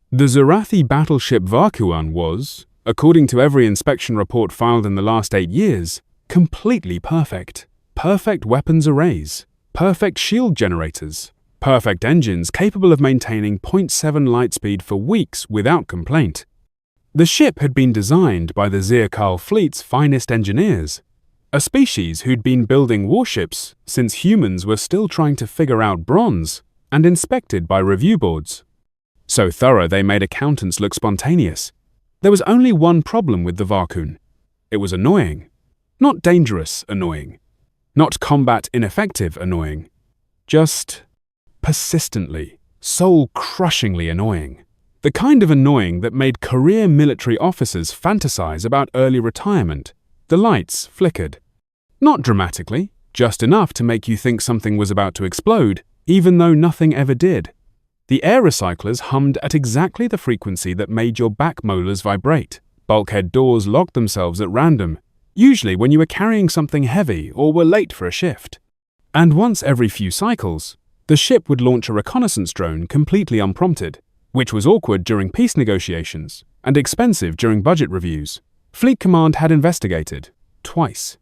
The Zurathi Battleship Varkuun was, according to every inspection report filed in the last 8 years, completely perfect. Perfect weapons arrays, perfect shield generators, perfect engines capable of maintaining 0.7 light speed for weeks without complaint. The ship had been designed by the Zirkal fleet's finest engineers, a species who'd been building warships since humans were still trying to figure out bronze, and inspected by review boards. So thorough they made accountants look spontaneous. There was only one problem with the Varkuun. It was annoying. Not dangerous annoying. Not combat ineffective annoying. Just persistently, soul-crushingly annoying. The kind of annoying that made career military officers fantasize about early retirement. The lights flickered. Not dramatically, just enough to make you think something was about to explode, even though nothing ever did. The air recyclers hummed at exactly the frequency that made your back molars vibrate. Bulkhead doors locked themselves at random, usually when you were carrying something heavy or were late for a shift. And once every few cycles, the ship would launch a reconnaissance drone completely unprompted, which was awkward during peace negotiations and expensive during budget reviews. Fleet Command had investigated, twice.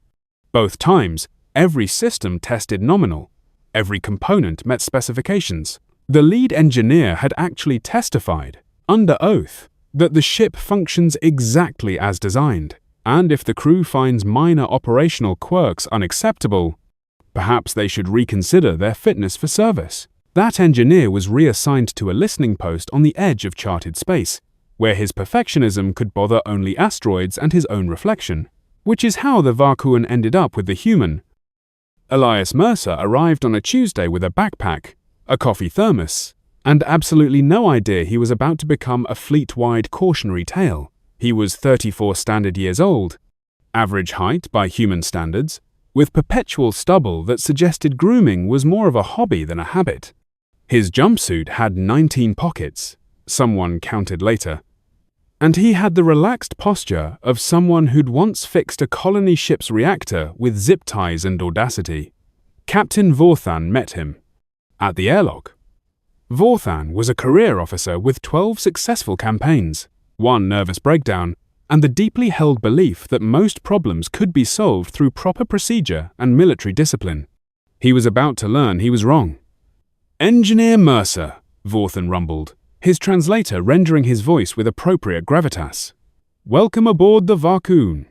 Both times, every system tested nominal. Every component met specifications. The lead engineer had actually testified, under oath, that the ship functions exactly as designed, and if the crew finds minor operational quirks unacceptable, perhaps they should reconsider their fitness for service. That engineer was reassigned to a listening post on the edge of charted space, where his perfectionism could bother only asteroids and his own reflection, which is how the Varkuun ended up with the human. Elias Mercer arrived on a Tuesday with a backpack, a coffee thermos, and absolutely no idea he was about to become a fleet-wide cautionary tale. He was 34 standard years old, average height by human standards, with perpetual stubble that suggested grooming was more of a hobby than a habit. His jumpsuit had 19 pockets, someone counted later, and he had the relaxed posture of someone who'd once fixed a colony ship's reactor with zip ties and audacity. Captain Varkuun met him at the airlock. Varkuun was a career officer with 12 successful campaigns, 1 nervous breakdown, and the deeply held belief that most problems could be solved through proper procedure and military discipline. He was about to learn he was wrong. "Engineer Mercer," Varkuun rumbled, his translator rendering his voice with appropriate gravitas. "Welcome aboard the Varkuun.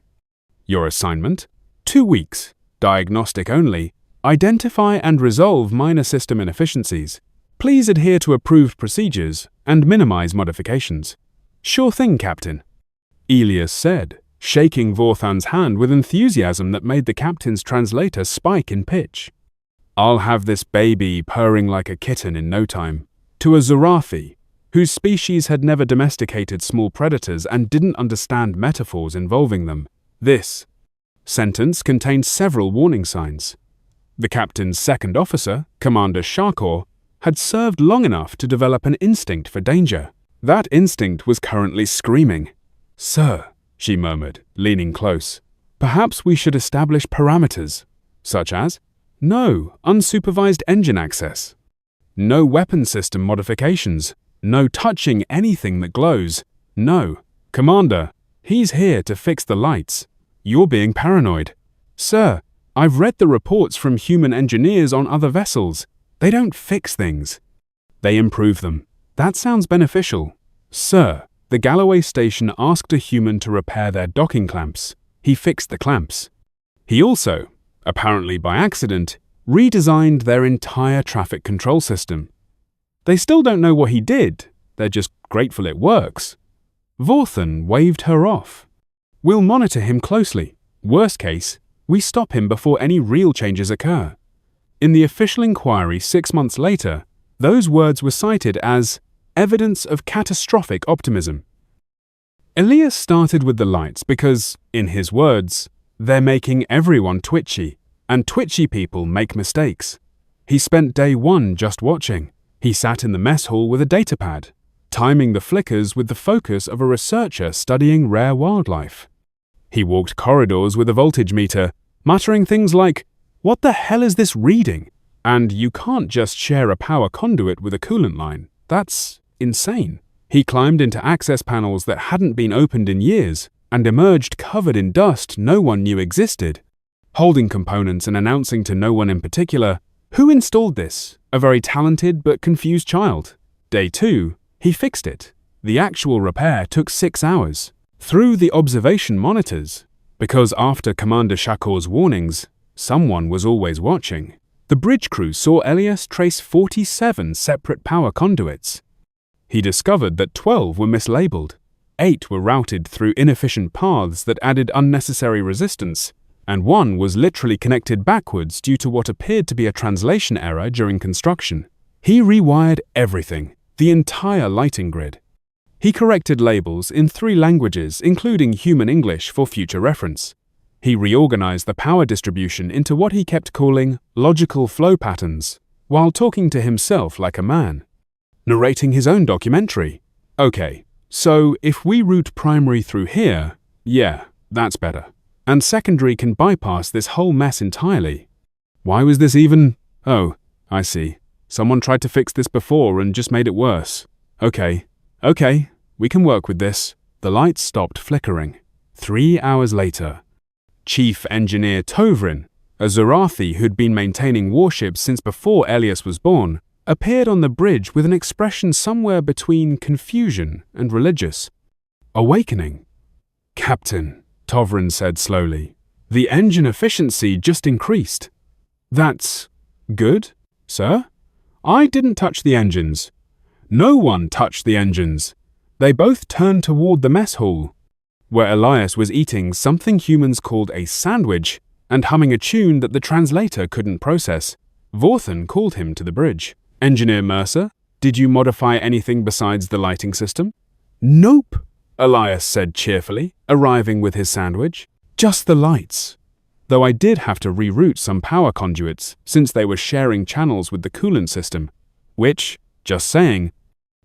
Your assignment? 2 weeks. Diagnostic only. Identify and resolve minor system inefficiencies. Please adhere to approved procedures and minimize modifications." "Sure thing, Captain," Elias said, shaking Varkuun's hand with enthusiasm that made the captain's translator spike in pitch. "I'll have this baby purring like a kitten in no time." To a Zurathi, whose species had never domesticated small predators and didn't understand metaphors involving them, this sentence contained several warning signs. The captain's second officer, Commander Sharkor, had served long enough to develop an instinct for danger. That instinct was currently screaming. "Sir," she murmured, leaning close, "perhaps we should establish parameters, such as no unsupervised engine access, no weapon system modifications, no touching anything that glows, no, Commander, he's here to fix the lights. You're being paranoid." "Sir, I've read the reports from human engineers on other vessels. They don't fix things. They improve them. That sounds beneficial." "Sir, the Galloway station asked a human to repair their docking clamps. He fixed the clamps. He also, apparently by accident, redesigned their entire traffic control system. They still don't know what he did. They're just grateful it works." Varkuun waved her off. "We'll monitor him closely. Worst case, we stop him before any real changes occur." In the official inquiry 6 months later, those words were cited as evidence of catastrophic optimism. Elias started with the lights because, in his words, they're making everyone twitchy, and twitchy people make mistakes. He spent day 1 just watching. He sat in the mess hall with a datapad, timing the flickers with the focus of a researcher studying rare wildlife. He walked corridors with a voltage meter, muttering things like, "What the hell is this reading?" And "You can't just share a power conduit with a coolant line. That's insane." He climbed into access panels that hadn't been opened in years and emerged covered in dust no one knew existed, holding components and announcing to no one in particular, "Who installed this? A very talented but confused child." Day 2, he fixed it. The actual repair took 6 hours. Through the observation monitors, because after Commander Shakur's warnings, someone was always watching, the bridge crew saw Elias trace 47 separate power conduits. He discovered that 12 were mislabeled, 8 were routed through inefficient paths that added unnecessary resistance, and 1 was literally connected backwards due to what appeared to be a translation error during construction. He rewired everything, the entire lighting grid. He corrected labels in 3 languages, including Human English for future reference. He reorganized the power distribution into what he kept calling logical flow patterns, while talking to himself like a man, narrating his own documentary. Okay, so if we route primary through here, yeah, that's better. And secondary can bypass this whole mess entirely. Why was this even? Oh, I see. Someone tried to fix this before and just made it worse. Okay, we can work with this. The lights stopped flickering. 3 hours later, Chief Engineer Tovrin, a Zurathi who'd been maintaining warships since before Elias was born, appeared on the bridge with an expression somewhere between confusion and religious. "Awakening." "Captain," Tovrin said slowly, "the engine efficiency just increased." "That's good, sir? I didn't touch the engines. No one touched the engines. They both turned toward the mess hall, where Elias was eating something humans called a sandwich and humming a tune that the translator couldn't process. Vorthan called him to the bridge. "Engineer Mercer, did you modify anything besides the lighting system?" "Nope," Elias said cheerfully, arriving with his sandwich. "Just the lights. Though I did have to reroute some power conduits since they were sharing channels with the coolant system, which, just saying,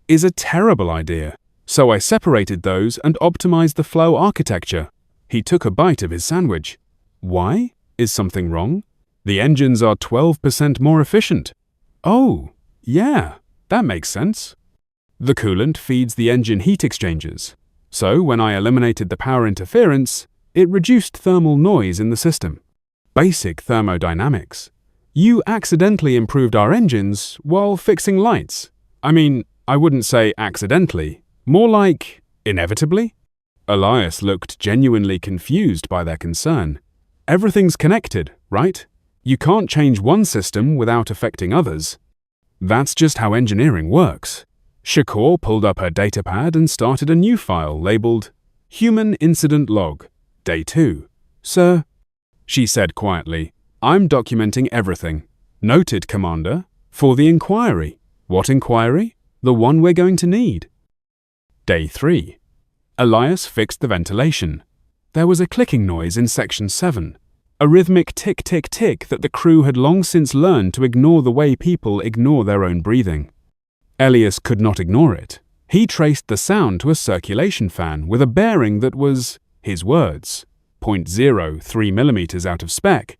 is a terrible idea. So I separated those and optimized the flow architecture." He took a bite of his sandwich. "Why? Is something wrong?" "The engines are 12% more efficient." "Oh, yeah, that makes sense." "The coolant feeds the engine heat exchangers. So when I eliminated the power interference, it reduced thermal noise in the system. Basic thermodynamics. You accidentally improved our engines while fixing lights. I mean, I wouldn't say accidentally. More like, inevitably?" Elias looked genuinely confused by their concern. "Everything's connected, right? You can't change one system without affecting others. That's just how engineering works." Shakur pulled up her datapad and started a new file labeled Human Incident Log, Day 2. "Sir," she said quietly, "I'm documenting everything." "Noted, Commander. For the inquiry." "What inquiry?" "The one we're going to need." Day 3. Elias fixed the ventilation. There was a clicking noise in Section 7, a rhythmic tick-tick-tick that the crew had long since learned to ignore the way people ignore their own breathing. Elias could not ignore it. He traced the sound to a circulation fan with a bearing that was, his words, 0.03 millimeters out of spec,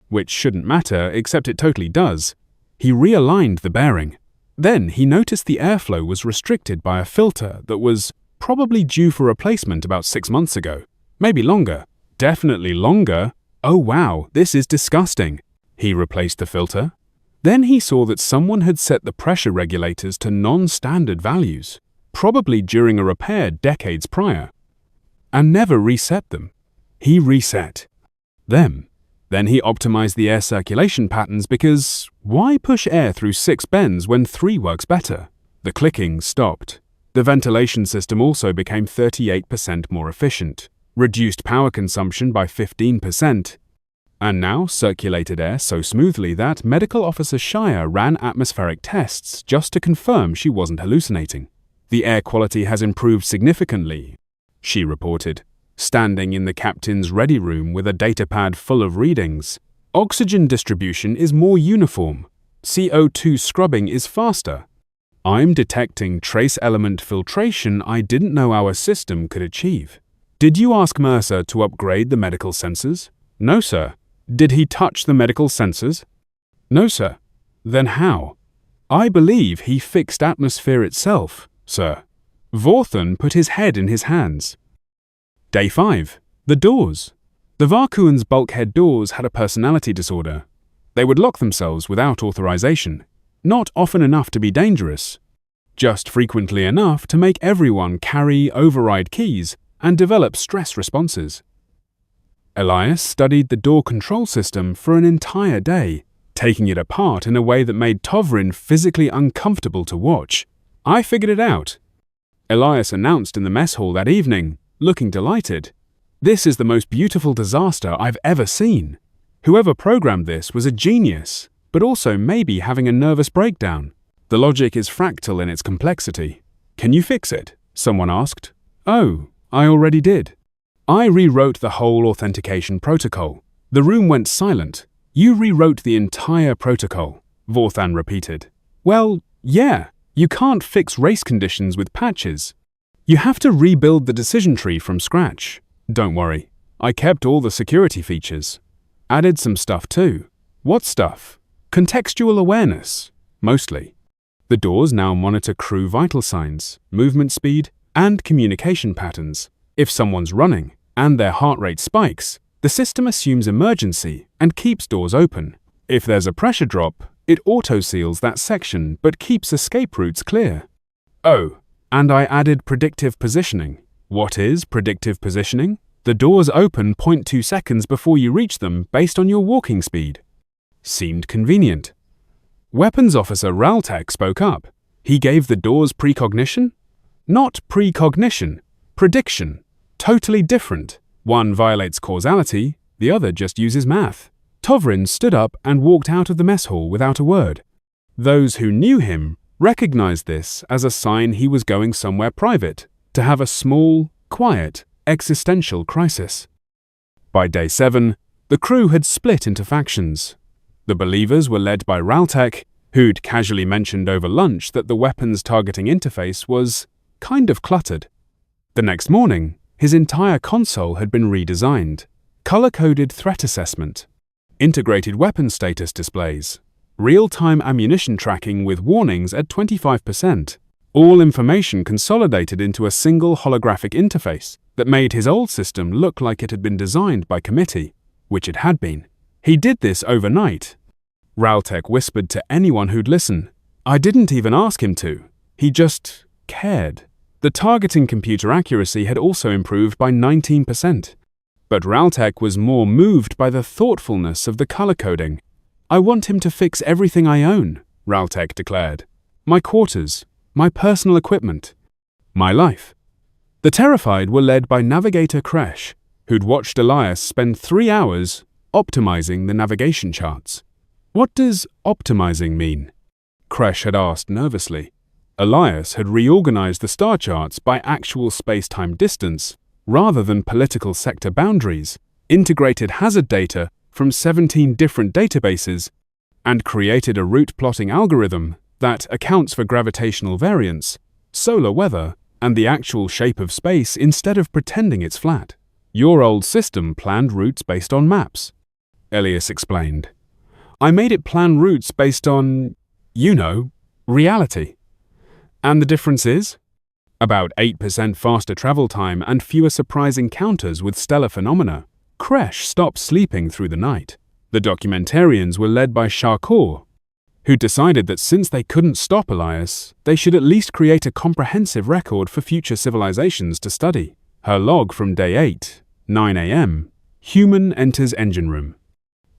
which shouldn't matter except it totally does. He realigned the bearing. Then he noticed the airflow was restricted by a filter that was probably due for replacement about 6 months ago. Maybe longer. Definitely longer. Oh wow, this is disgusting. He replaced the filter. Then he saw that someone had set the pressure regulators to non-standard values, probably during a repair decades prior, and never reset them. He reset them. Then he optimized the air circulation patterns because why push air through 6 bends when 3 works better? The clicking stopped. The ventilation system also became 38% more efficient, reduced power consumption by 15%, and now circulated air so smoothly that Medical Officer Shire ran atmospheric tests just to confirm she wasn't hallucinating. "The air quality has improved significantly," she reported, standing in the captain's ready room with a datapad full of readings. "Oxygen distribution is more uniform. CO2 scrubbing is faster. I'm detecting trace element filtration I didn't know our system could achieve." "Did you ask Mercer to upgrade the medical sensors?" "No, sir." "Did he touch the medical sensors?" "No, sir." "Then how?" "I believe he fixed atmosphere itself, sir." Varkuun put his head in his hands. Day 5. The doors. The Varkuun's bulkhead doors had a personality disorder. They would lock themselves without authorization, not often enough to be dangerous, just frequently enough to make everyone carry override keys and develop stress responses. Elias studied the door control system for an entire day, taking it apart in a way that made Tovrin physically uncomfortable to watch. "I figured it out," Elias announced in the mess hall that evening, looking delighted. "This is the most beautiful disaster I've ever seen. Whoever programmed this was a genius, but also maybe having a nervous breakdown. The logic is fractal in its complexity." "Can you fix it?" someone asked. "Oh, I already did. I rewrote the whole authentication protocol." The room went silent. "You rewrote the entire protocol," Varkuun repeated. "Well, yeah, you can't fix race conditions with patches. You have to rebuild the decision tree from scratch. Don't worry, I kept all the security features. Added some stuff too." "What stuff?" "Contextual awareness, mostly. The doors now monitor crew vital signs, movement speed, and communication patterns. If someone's running and their heart rate spikes, the system assumes emergency and keeps doors open. If there's a pressure drop, it auto-seals that section but keeps escape routes clear." "Oh, and I added predictive positioning." "What is predictive positioning?" "The doors open 0.2 seconds before you reach them based on your walking speed." Seemed convenient. Weapons Officer Raltek spoke up. "He gave the doors precognition?" "Not precognition, prediction. Totally different. One violates causality, the other just uses math." Tovrin stood up and walked out of the mess hall without a word. Those who knew him recognized this as a sign he was going somewhere private, to have a small, quiet, existential crisis. By day 7, the crew had split into factions. The believers were led by Raltek, who'd casually mentioned over lunch that the weapons targeting interface was kind of cluttered. The next morning, his entire console had been redesigned. Color-coded threat assessment, integrated weapon status displays, real-time ammunition tracking with warnings at 25%, all information consolidated into a single holographic interface that made his old system look like it had been designed by committee, which it had been. He did this overnight. Raltek whispered to anyone who'd listen. "I didn't even ask him to. He just cared." The targeting computer accuracy had also improved by 19%. But Raltek was more moved by the thoughtfulness of the color coding. "I want him to fix everything I own," Raltek declared. "My quarters, my personal equipment, my life." The terrified were led by Navigator Kresh, who'd watched Elias spend 3 hours optimizing the navigation charts. "What does optimizing mean?" Kresh had asked nervously. Elias had reorganized the star charts by actual space-time distance rather than political sector boundaries, integrated hazard data from 17 different databases, and created a route plotting algorithm that accounts for gravitational variance, solar weather, and the actual shape of space instead of pretending it's flat. "Your old system planned routes based on maps," Elias explained. "I made it plan routes based on, reality. And the difference is? About 8% faster travel time and fewer surprise encounters with stellar phenomena." Kresh stopped sleeping through the night. The documentarians were led by Shakur, who decided that since they couldn't stop Elias, they should at least create a comprehensive record for future civilizations to study. Her log from day 8, 9 a.m. Human enters engine room.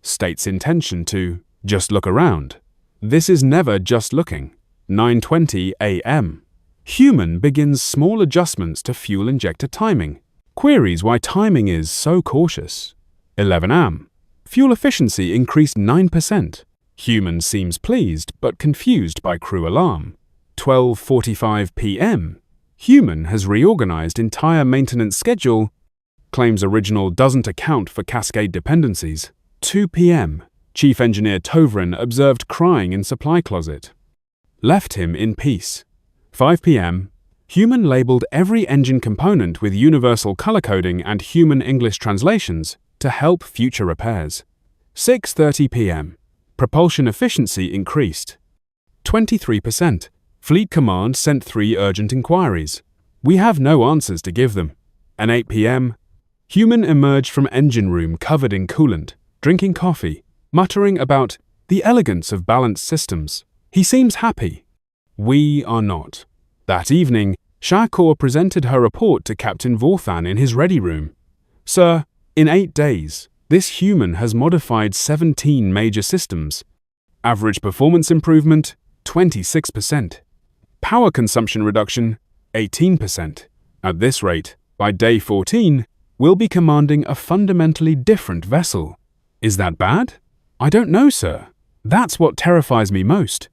States intention to just look around. This is never just looking. 9:20 a.m. Human begins small adjustments to fuel injector timing. Queries why timing is so cautious. 11 a.m. Fuel efficiency increased 9%. Human seems pleased but confused by crew alarm. 12:45 p.m. Human has reorganized entire maintenance schedule. Claims original doesn't account for cascade dependencies. 2 p.m. Chief Engineer Tovrin observed crying in supply closet. Left him in peace. 5 p.m. Human labeled every engine component with universal color coding and human English translations to help future repairs. 6:30 p.m. Propulsion efficiency increased 23%. Fleet Command sent 3 urgent inquiries. We have no answers to give them. At 8 p.m., human emerged from engine room covered in coolant, drinking coffee, muttering about the elegance of balanced systems. He seems happy. We are not. That evening, Shakor presented her report to Captain Vorthan in his ready room. Sir, in 8 days, this human has modified 17 major systems. Average performance improvement, 26%. Power consumption reduction, 18%. At this rate, by day 14, we'll be commanding a fundamentally different vessel. Is that bad? I don't know, sir. That's what terrifies me most.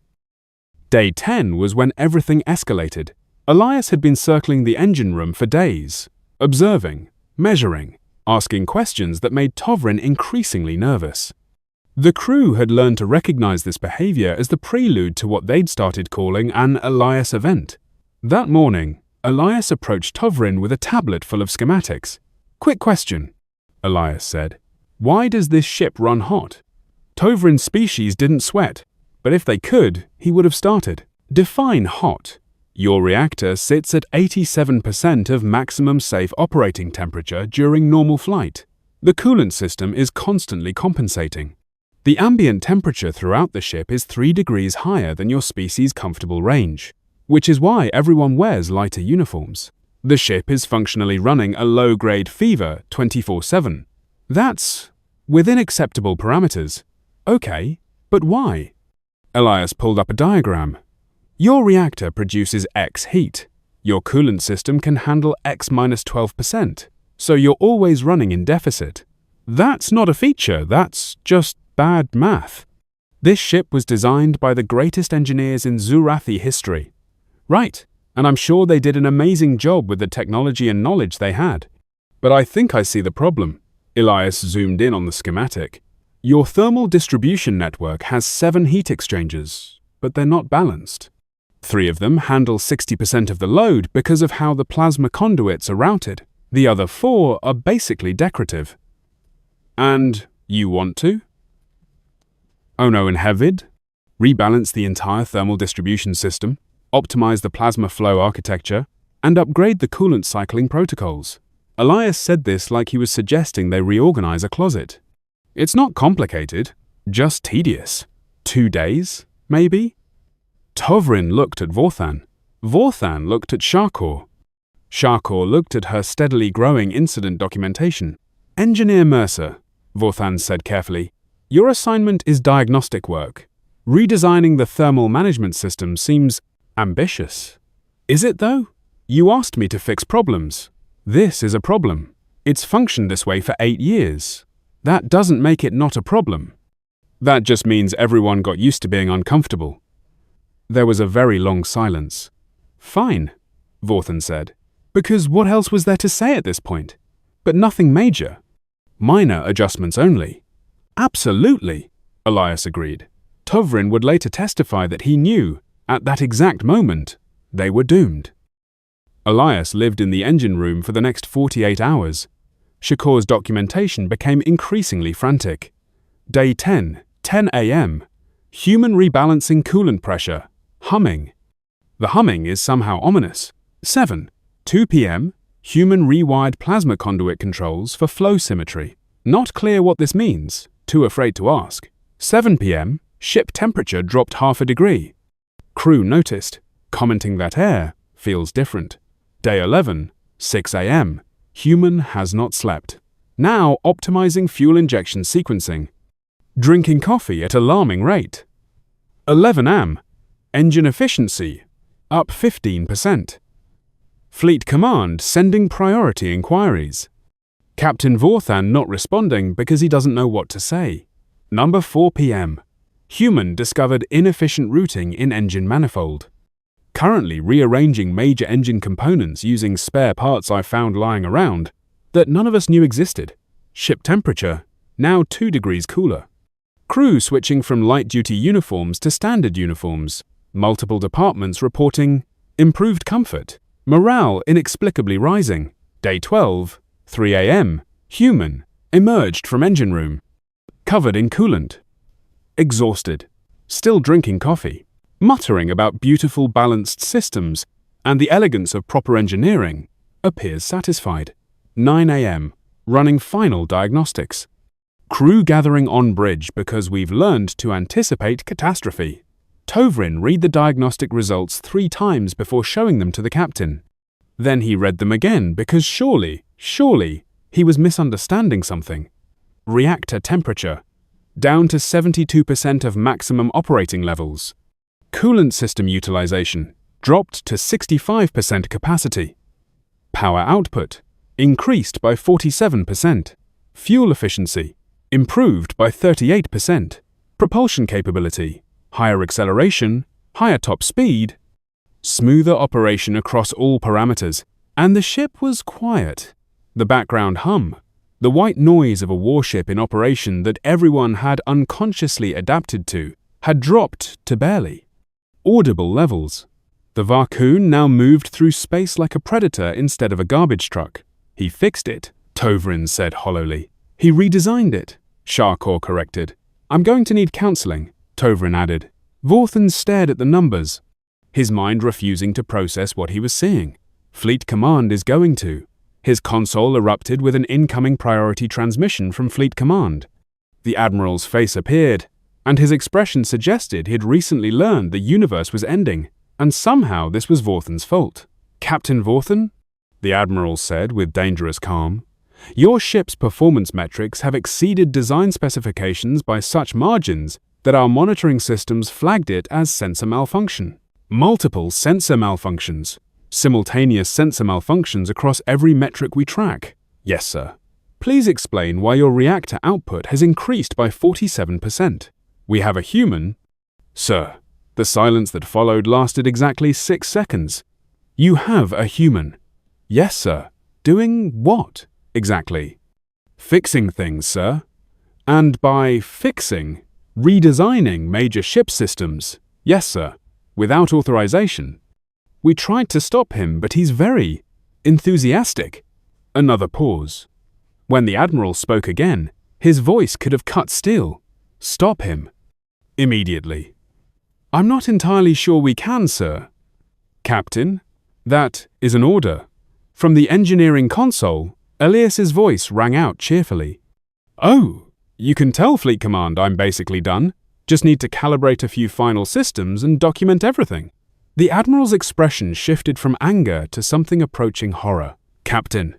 Day 10 was when everything escalated. Elias had been circling the engine room for days, observing, measuring, asking questions that made Tovrin increasingly nervous. The crew had learned to recognize this behavior as the prelude to what they'd started calling an Elias event. That morning, Elias approached Tovrin with a tablet full of schematics. Quick question, Elias said. Why does this ship run hot? Tovrin's species didn't sweat, but if they could, he would have started. Define hot. Your reactor sits at 87% of maximum safe operating temperature during normal flight. The coolant system is constantly compensating. The ambient temperature throughout the ship is 3 degrees higher than your species' comfortable range, which is why everyone wears lighter uniforms. The ship is functionally running a low-grade fever 24/7. That's within acceptable parameters. Okay, but why? Elias pulled up a diagram. Your reactor produces X heat. Your coolant system can handle X minus 12%, so you're always running in deficit. That's not a feature, that's just bad math. This ship was designed by the greatest engineers in Zurathi history. Right, and I'm sure they did an amazing job with the technology and knowledge they had. But I think I see the problem. Elias zoomed in on the schematic. Your thermal distribution network has 7 heat exchangers, but they're not balanced. 3 of them handle 60% of the load because of how the plasma conduits are routed. The other 4 are basically decorative. And you want to? Oh no, and Hevid? Rebalance the entire thermal distribution system, optimize the plasma flow architecture, and upgrade the coolant cycling protocols. Elias said this like he was suggesting they reorganize a closet. It's not complicated, just tedious. 2 days, maybe? Tovrin looked at Vorthan. Vorthan looked at Shakor. Shakor looked at her steadily growing incident documentation. Engineer Mercer, Vorthan said carefully, your assignment is diagnostic work. Redesigning the thermal management system seems ambitious. Is it though? You asked me to fix problems. This is a problem. It's functioned this way for 8 years. That doesn't make it not a problem. That just means everyone got used to being uncomfortable. There was a very long silence. Fine, Vorthan said, because what else was there to say at this point? But nothing major. Minor adjustments only. Absolutely, Elias agreed. Tovrin would later testify that he knew, at that exact moment, they were doomed. Elias lived in the engine room for the next 48 hours. Shakor's documentation became increasingly frantic. Day 10, 10 a.m. Human rebalancing coolant pressure. Humming. The humming is somehow ominous. 7, 2 p.m. Human rewired plasma conduit controls for flow symmetry. Not clear what this means. Too afraid to ask. 7 p.m. Ship temperature dropped half a degree. Crew noticed, commenting that air feels different. Day 11, 6 a.m. Human has not slept. Now optimizing fuel injection sequencing. Drinking coffee at alarming rate. 11 am. Engine efficiency up 15%. Fleet command sending priority inquiries. Captain Vorthan not responding because he doesn't know what to say. Number 4 p.m. Human discovered inefficient routing in engine manifold. Currently rearranging major engine components using spare parts I found lying around that none of us knew existed. Ship temperature now 2 degrees cooler. Crew switching from light-duty uniforms to standard uniforms. Multiple departments reporting improved comfort. Morale inexplicably rising. Day 12, 3 a.m. Human emerged from engine room. Covered in coolant. Exhausted. Still drinking coffee. Muttering about beautiful balanced systems and the elegance of proper engineering, appears satisfied. 9 a.m. Running final diagnostics. Crew gathering on bridge because we've learned to anticipate catastrophe. Tovrin read the diagnostic results 3 times before showing them to the captain. Then he read them again because surely, he was misunderstanding something. Reactor temperature down to 72% of maximum operating levels. Coolant system utilization dropped to 65% capacity. Power output increased by 47%. Fuel efficiency improved by 38%. Propulsion capability, higher acceleration, higher top speed, smoother operation across all parameters, and the ship was quiet. The background hum, the white noise of a warship in operation that everyone had unconsciously adapted to, had dropped to barely audible levels. The Varkuun now moved through space like a predator instead of a garbage truck. He fixed it, Tovrin said hollowly. He redesigned it, Sharkor corrected. I'm going to need counseling, Tovrin added. Vorthan stared at the numbers, his mind refusing to process what he was seeing. Fleet Command is going to. His console erupted with an incoming priority transmission from Fleet Command. The Admiral's face appeared, and his expression suggested he'd recently learned the universe was ending, and somehow this was Vorthan's fault. Captain Vorthan? The Admiral said with dangerous calm. Your ship's performance metrics have exceeded design specifications by such margins that our monitoring systems flagged it as sensor malfunction. Multiple sensor malfunctions. Simultaneous sensor malfunctions across every metric we track. Yes, sir. Please explain why your reactor output has increased by 47%. We have a human. Sir, the silence that followed lasted exactly 6 seconds. You have a human. Yes, sir. Doing what, exactly? Fixing things, sir. And by fixing, redesigning major ship systems. Yes, sir. Without authorization. We tried to stop him, but he's very enthusiastic. Another pause. When the Admiral spoke again, his voice could have cut steel. Stop him. Immediately. I'm not entirely sure we can, sir. Captain, that is an order. From the engineering console, Elias's voice rang out cheerfully. Oh, you can tell Fleet Command I'm basically done. Just need to calibrate a few final systems and document everything. The Admiral's expression shifted from anger to something approaching horror. Captain,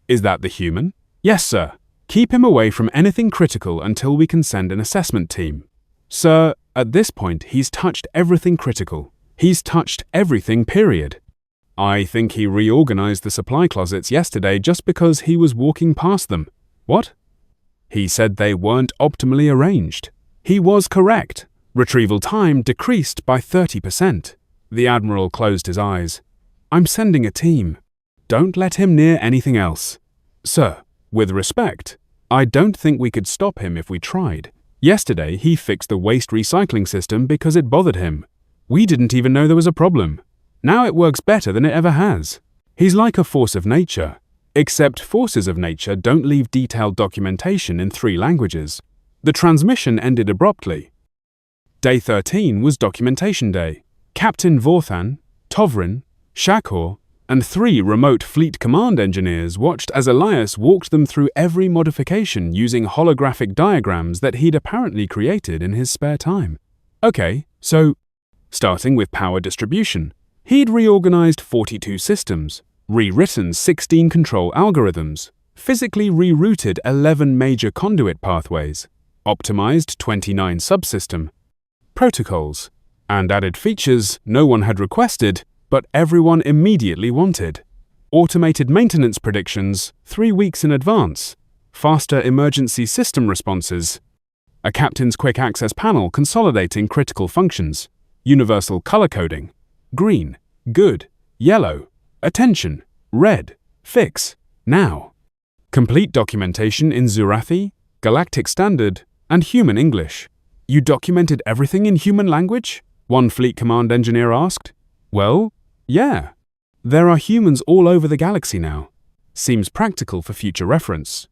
is that the human? Yes, sir. Keep him away from anything critical until we can send an assessment team. Sir, at this point, he's touched everything critical. He's touched everything, period. I think he reorganized the supply closets yesterday just because he was walking past them. What? He said they weren't optimally arranged. He was correct. Retrieval time decreased by 30%. The Admiral closed his eyes. I'm sending a team. Don't let him near anything else. Sir, with respect, I don't think we could stop him if we tried. Yesterday, he fixed the waste recycling system because it bothered him. We didn't even know there was a problem. Now it works better than it ever has. He's like a force of nature, except forces of nature don't leave detailed documentation in 3 languages. The transmission ended abruptly. Day 13 was documentation day. Captain Vorthan, Tovrin, Sharkor, and 3 remote Fleet Command engineers watched as Elias walked them through every modification using holographic diagrams that he'd apparently created in his spare time. Okay, so, starting with power distribution, he'd reorganized 42 systems, rewritten 16 control algorithms, physically rerouted 11 major conduit pathways, optimized 29 subsystem protocols, and added features no one had requested, but everyone immediately wanted. Automated maintenance predictions 3 weeks in advance, faster emergency system responses, a captain's quick access panel consolidating critical functions, universal color coding, green, good, yellow, attention, red, fix, now. Complete documentation in Zurathi, Galactic Standard, and Human English. You documented everything in human language? One Fleet Command engineer asked. Well, yeah. There are humans all over the galaxy now. Seems practical for future reference.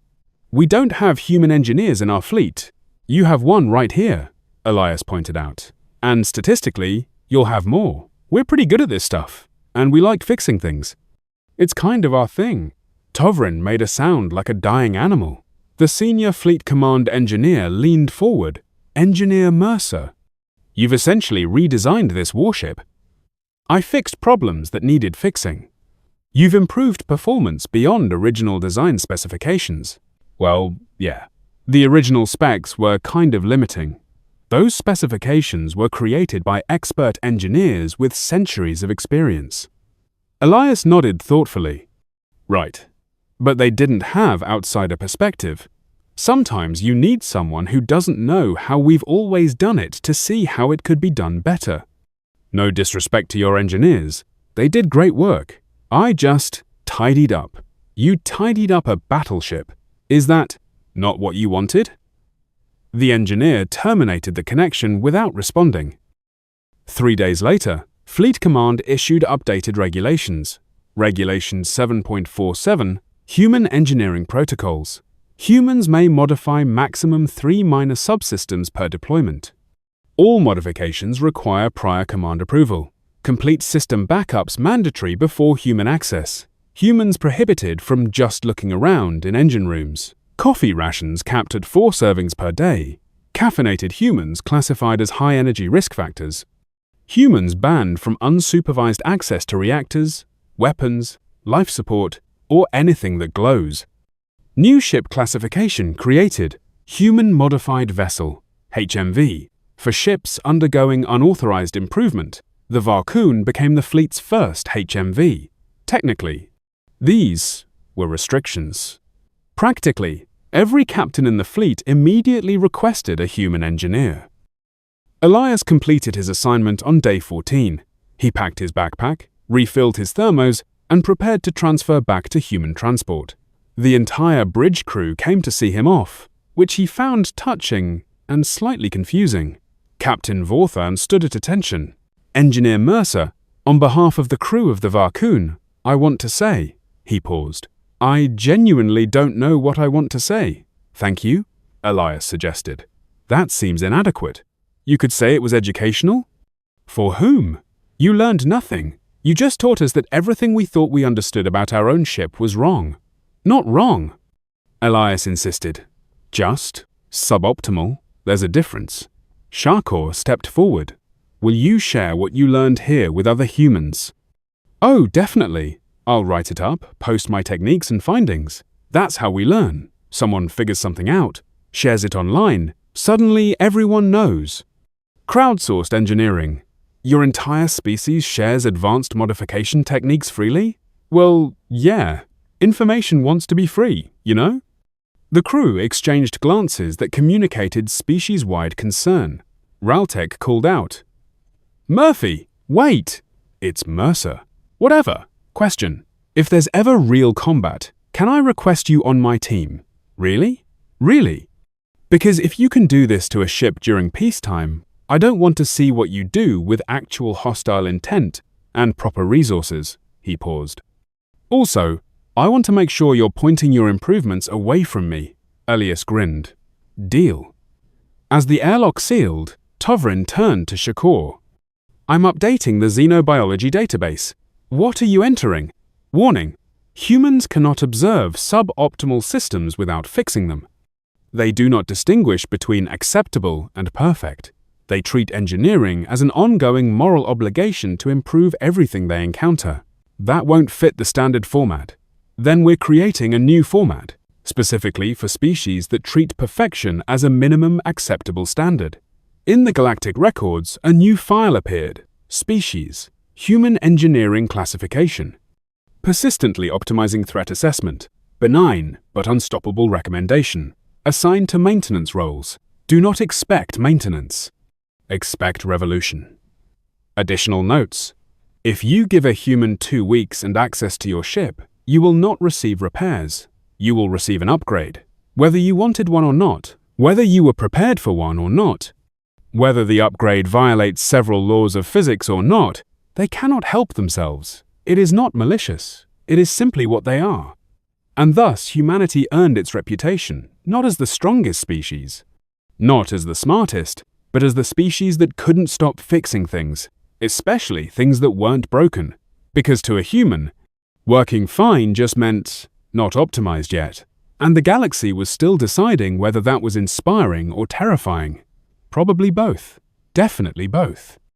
We don't have human engineers in our fleet. You have one right here, Elias pointed out. And statistically, you'll have more. We're pretty good at this stuff. and we like fixing things. It's kind of our thing. Tovrin made a sound like a dying animal. The senior fleet command engineer leaned forward. Engineer Mercer. You've essentially redesigned this warship. I fixed problems that needed fixing. You've improved performance beyond original design specifications. Well, yeah. The original specs were kind of limiting. Those specifications were created by expert engineers with centuries of experience. Elias nodded thoughtfully. Right. But they didn't have outsider perspective. Sometimes you need someone who doesn't know how we've always done it to see how it could be done better. No disrespect to your engineers. They did great work. I just tidied up. You tidied up a battleship. Is that not what you wanted? The engineer terminated the connection without responding. 3 days later, Fleet Command issued updated regulations. Regulation 7.47, Human Engineering Protocols. Humans may modify maximum 3 minor subsystems per deployment. All modifications require prior command approval. Complete system backups mandatory before human access. Humans prohibited from just looking around in engine rooms. Coffee rations capped at 4 servings per day. Caffeinated humans classified as high-energy risk factors. Humans banned from unsupervised access to reactors, weapons, life support, or anything that glows. New ship classification created. Human Modified Vessel, HMV. For ships undergoing unauthorized improvement, the Varkuun became the fleet's first HMV. Technically, these were restrictions. Practically, every captain in the fleet immediately requested a human engineer. Elias completed his assignment on day 14. He packed his backpack, refilled his thermos, and prepared to transfer back to human transport. The entire bridge crew came to see him off, which he found touching and slightly confusing. Captain Vorthan stood at attention. Engineer Mercer, on behalf of the crew of the Varkuun, I want to say, he paused. I genuinely don't know what I want to say. Thank you, Elias suggested. That seems inadequate. You could say it was educational? For whom? You learned nothing. You just taught us that everything we thought we understood about our own ship was wrong. Not wrong, Elias insisted. Just suboptimal. There's a difference. Shakor stepped forward. Will you share what you learned here with other humans? Oh, definitely. I'll write it up, post my techniques and findings. That's how we learn. Someone figures something out, shares it online. Suddenly, everyone knows. Crowdsourced engineering. Your entire species shares advanced modification techniques freely? Well, yeah. Information wants to be free, you know? The crew exchanged glances that communicated species-wide concern. Raltek called out. Murphy, wait! It's Mercer. Whatever. Question. If there's ever real combat, can I request you on my team? Really? Really? Because if you can do this to a ship during peacetime, I don't want to see what you do with actual hostile intent and proper resources, he paused. Also, I want to make sure you're pointing your improvements away from me, Elias grinned. Deal. As the airlock sealed, Tovrin turned to Shakor. I'm updating the xenobiology database. What are you entering? Warning. Humans cannot observe suboptimal systems without fixing them. They do not distinguish between acceptable and perfect. They treat engineering as an ongoing moral obligation to improve everything they encounter. That won't fit the standard format. Then we're creating a new format, specifically for species that treat perfection as a minimum acceptable standard. In the galactic records, a new file appeared. Species. Human Engineering Classification. Persistently optimizing threat assessment. Benign but unstoppable recommendation. Assigned to maintenance roles. Do not expect maintenance. Expect revolution. Additional notes. If you give a human 2 weeks and access to your ship, you will not receive repairs. You will receive an upgrade. Whether you wanted one or not, whether you were prepared for one or not, whether the upgrade violates several laws of physics or not, they cannot help themselves. It is not malicious. It is simply what they are. And thus humanity earned its reputation, not as the strongest species, not as the smartest, but as the species that couldn't stop fixing things, especially things that weren't broken. Because to a human, working fine just meant not optimized yet, and the galaxy was still deciding whether that was inspiring or terrifying. Probably both. Definitely both.